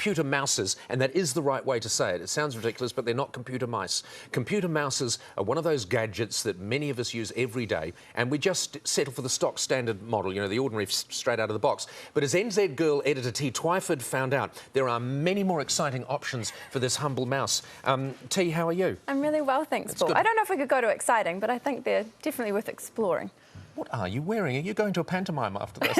computer mouses, and that is the right way to say it. It sounds ridiculous, but they're not computer mice. Computer mouses are one of those gadgets that many of us use every day, and we just settle for the stock standard model, you know, the ordinary straight out of the box. But as NZ Girl editor T. Twyford found out, there are many more exciting options for this humble mouse. T, how are you? I'm really well, thanks, Paul. I don't know if we could go to exciting, but I think they're definitely worth exploring. What are you wearing? Are you going to a pantomime after this?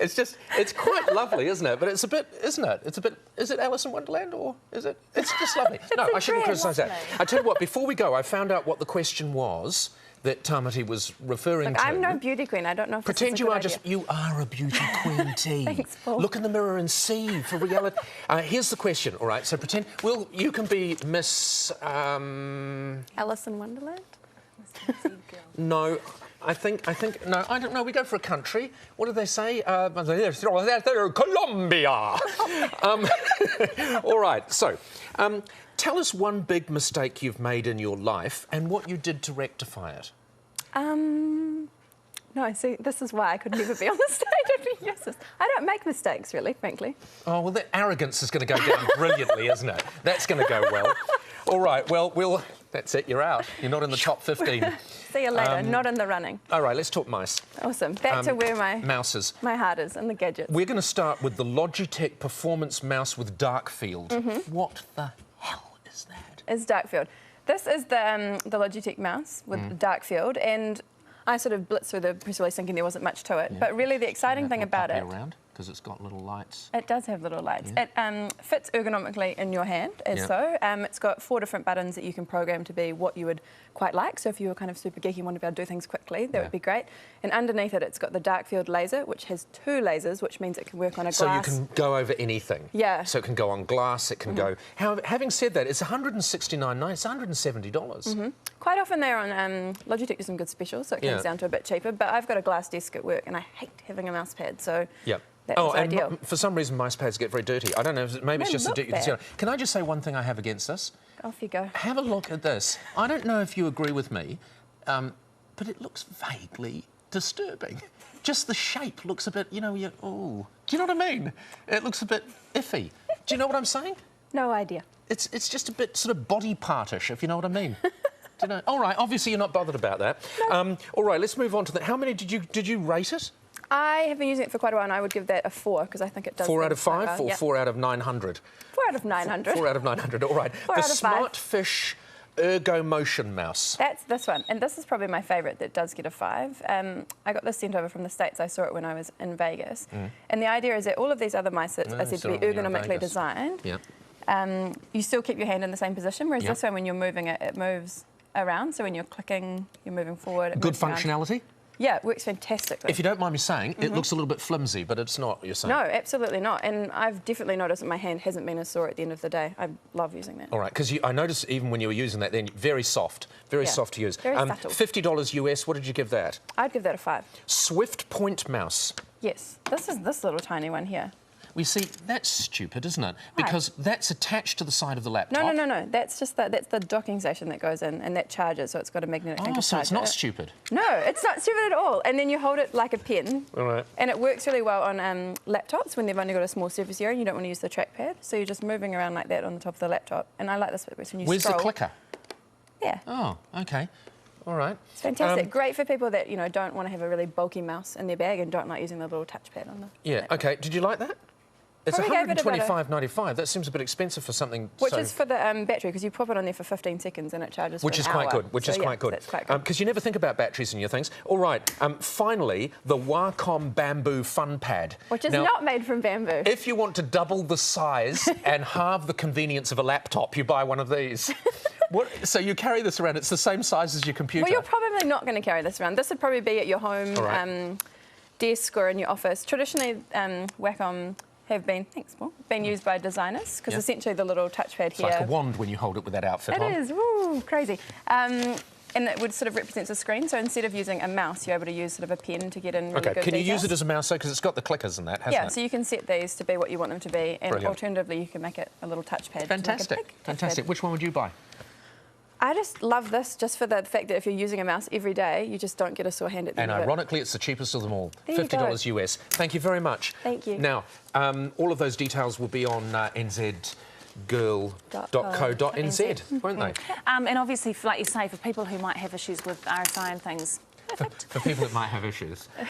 It's quite lovely, isn't it? But it's a bit, isn't it? It's a bit, is it Alice in Wonderland or is it? It's just lovely. No, I shouldn't criticise that. I tell you what, before we go, I found out what the question was that Tamati was referring to. I'm no beauty queen. I don't know if pretend you are just. You are a beauty queen, T. Thanks, Paul. Look in the mirror and see for reality. Here's the question. All right. So pretend. Well, you can be Miss. Alice in Wonderland. No. I think, no, I don't know, we go for a country. What do they say? Colombia! All right, so, tell us one big mistake you've made in your life and what you did to rectify it. No, see, this is why I could never be on the stage. I don't make mistakes, really, frankly. Oh, well, that arrogance is going to go down brilliantly, isn't it? That's going to go well. All right, well, that's it, you're out. You're not in the top 15. See you later, not in the running. All right, let's talk mice. Awesome. Back to where my heart is, and the gadgets. We're going to start with the Logitech Performance Mouse with dark field. What the hell is that? It's dark field. This is the Logitech mouse with dark field, and I sort of blitzed through the press release thinking there wasn't much to it. Yeah. But really the exciting thing about it... because it's got little lights. It does have little lights. Yeah. It fits ergonomically in your hand, so. It's got 4 different buttons that you can program to be what you would quite like. So if you were kind of super geeky and wanted to be able to do things quickly, that would be great. And underneath it, it's got the dark field laser, which has 2 lasers, which means it can work on a glass. So you can go over anything. Yeah. So it can go on glass, it can go... Having said that, it's $169.90, it's $170. Quite often they're on... Logitech does some good specials, so it comes down to a bit cheaper. But I've got a glass desk at work, and I hate having a mouse pad, so... Yep. That was ideal. And for some reason, mouse pads get very dirty. I don't know, maybe it's just a dirty concealer. Can I just say one thing I have against this? Off you go. Have a look at this. I don't know if you agree with me, but it looks vaguely disturbing. Just the shape looks a bit, you know, oh. Do you know what I mean? It looks a bit iffy. Do you know what I'm saying? No idea. It's just a bit sort of body partish, if you know what I mean. Do you know? All right, obviously you're not bothered about that. No. All right, let's move on to that. How many did you rate it? I have been using it for quite a while, and I would give that a 4 because I think it does. 4 out of 5 or 4 out of 900? 4 out of 900. 4 out of 900. All right. The Smartfish Ergo Motion Mouse. That's this one, and this is probably my favourite. That does get a 5. I got this sent over from the States. I saw it when I was in Vegas, and the idea is that all of these other mice that are said to be ergonomically designed. Yep. You still keep your hand in the same position, whereas this one, when you're moving it, it moves around. So when you're clicking, you're moving forward. Good functionality. Yeah, it works fantastically. If you don't mind me saying, it looks a little bit flimsy, but it's not, you're saying? No, absolutely not. And I've definitely noticed that my hand hasn't been as sore at the end of the day. I love using that. All right, because I noticed even when you were using that then, very soft to use. Very subtle. $50 US, what did you give that? I'd give that a 5. Swift Point Mouse. Yes, this is this little tiny one here. We see, that's stupid, isn't it? Because that's attached to the side of the laptop. No. That's just that's the docking station that goes in and that charges, so it's got a magnetic thing to charge it. So it's not stupid? No, it's not stupid at all. And then you hold it like a pen. All right. And it works really well on laptops when they've only got a small surface area and you don't want to use the trackpad. So you're just moving around like that on the top of the laptop. And I like this bit when you Where's scroll. the clicker? Yeah. Oh, OK. All right. It's fantastic. Great for people that, don't want to have a really bulky mouse in their bag and don't like using the little touchpad on the laptop. OK. Did you like that? It's $125.95. That seems a bit expensive for something. Which is for the battery, because you pop it on there for 15 seconds and it charges for an hour. Which is quite good. Which is quite good. That's quite good. Because you never think about batteries in your things. All right. Finally, the Wacom Bamboo Fun Pad. Which is not made from bamboo. If you want to double the size and halve the convenience of a laptop, you buy one of these. So you carry this around. It's the same size as your computer. Well, you're probably not going to carry this around. This would probably be at your home desk or in your office. Traditionally, Wacom have been, used by designers, because essentially the little touchpad here... It's like a wand when you hold it with that outfit on. It is, woo, crazy. And it would sort of represent a screen, so instead of using a mouse, you're able to use sort of a pen to get in really good can you details. use it as a mouse, though, because it's got the clickers and that, hasn't it? Yeah, so you can set these to be what you want them to be, and alternatively you can make it a little touchpad. Fantastic, fantastic. Which one would you buy? I just love this just for the fact that if you're using a mouse every day, you just don't get a sore hand at the end of it. And ironically, it's the cheapest of them all, There you $50 US. Thank you very much. Thank you. Now, all of those details will be on nzgirl.co.nz, won't they? And obviously, like you say, for people who might have issues with RSI and things, For people that might have issues.